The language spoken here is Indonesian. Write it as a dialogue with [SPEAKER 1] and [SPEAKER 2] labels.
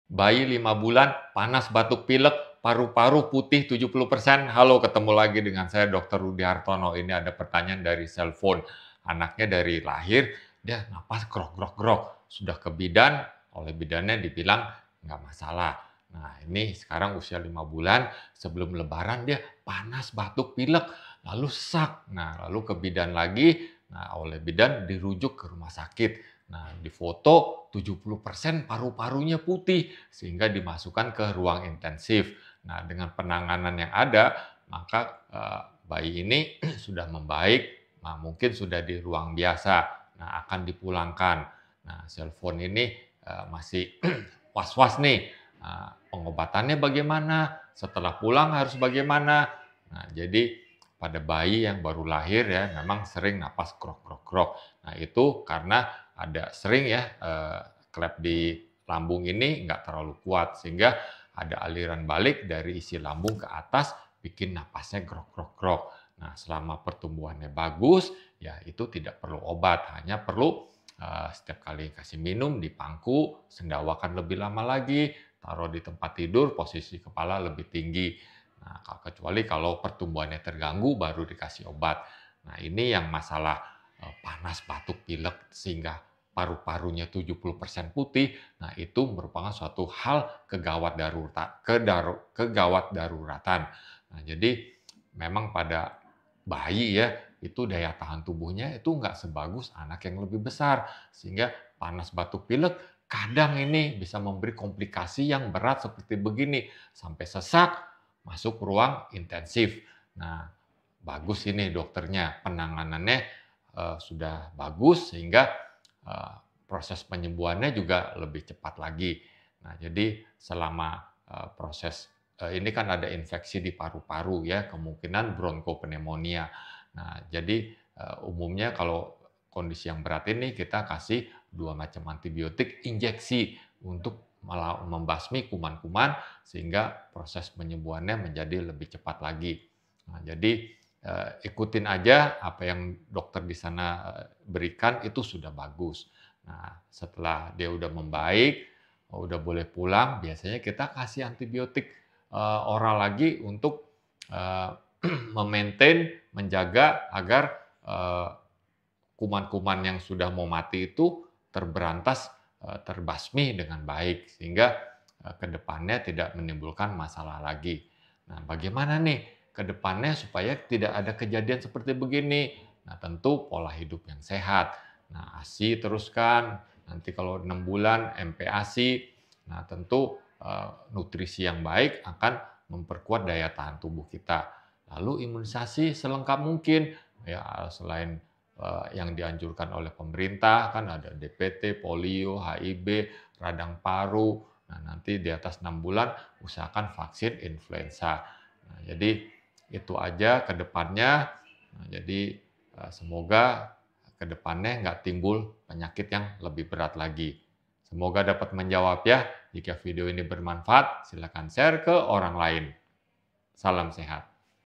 [SPEAKER 1] Bayi 5 bulan, panas, batuk, pilek, paru-paru putih 70%. Halo, ketemu lagi dengan saya Dr. Rudi Hartono. Ini ada pertanyaan dari selfon. Anaknya dari lahir, dia napas grok-grok-grok. Sudah ke bidan, oleh bidannya dibilang nggak masalah. Nah, ini sekarang usia 5 bulan, sebelum lebaran dia panas, batuk, pilek, lalu sesak. Nah, lalu ke bidan lagi, nah oleh bidan dirujuk ke rumah sakit. Nah, di foto 70% paru-parunya putih, sehingga dimasukkan ke ruang intensif. Nah, dengan penanganan yang ada, maka bayi ini sudah membaik, nah, mungkin sudah di ruang biasa, nah, akan dipulangkan. Nah, selfon ini masih was-was nih, pengobatannya bagaimana, setelah pulang harus bagaimana. Nah, jadi pada bayi yang baru lahir ya, memang sering napas krok-krok-krok. Nah, itu karena ada sering ya, klep di lambung ini nggak terlalu kuat, sehingga ada aliran balik dari isi lambung ke atas, bikin napasnya grok-grok-grok. Nah, selama pertumbuhannya bagus, ya itu tidak perlu obat, hanya perlu setiap kali kasih minum dipangku, sendawakan lebih lama lagi, taruh di tempat tidur, posisi kepala lebih tinggi. Nah, kecuali kalau pertumbuhannya terganggu, baru dikasih obat. Nah, ini yang masalah panas, batuk, pilek, sehingga paru-parunya 70% putih, nah itu merupakan suatu hal kegawat daruratan. Nah, jadi memang pada bayi ya, itu daya tahan tubuhnya itu nggak sebagus anak yang lebih besar, sehingga panas, batuk, pilek kadang ini bisa memberi komplikasi yang berat seperti begini, sampai sesak, masuk ruang intensif. Nah, bagus ini dokternya, penanganannya sudah bagus sehingga proses penyembuhannya juga lebih cepat lagi. Nah, jadi selama proses ini kan ada infeksi di paru-paru ya, kemungkinan bronkopneumonia. Nah, jadi umumnya kalau kondisi yang berat ini kita kasih 2 macam antibiotik injeksi untuk membasmi kuman-kuman sehingga proses penyembuhannya menjadi lebih cepat lagi. Nah, jadi ikutin aja apa yang dokter di sana berikan itu sudah bagus. Nah, setelah dia udah membaik, udah boleh pulang, biasanya kita kasih antibiotik oral lagi untuk eee, menjaga agar eee, kuman-kuman yang sudah mau mati itu terberantas, terbasmi dengan baik, sehingga ke depannya tidak menimbulkan masalah lagi. Nah, bagaimana nih ke depannya supaya tidak ada kejadian seperti begini? Nah, tentu pola hidup yang sehat. Nah, ASI teruskan, nanti kalau 6 bulan MPASI. Nah, tentu nutrisi yang baik akan memperkuat daya tahan tubuh kita. Lalu imunisasi selengkap mungkin, ya selain yang dianjurkan oleh pemerintah, kan ada DPT, polio, HIV, radang paru. Nah, nanti di atas 6 bulan usahakan vaksin influenza. Nah, jadi itu aja ke depannya. Nah, jadi semoga ke depannya nggak timbul penyakit yang lebih berat lagi. Semoga dapat menjawab ya. Jika video ini bermanfaat, silakan share ke orang lain. Salam sehat.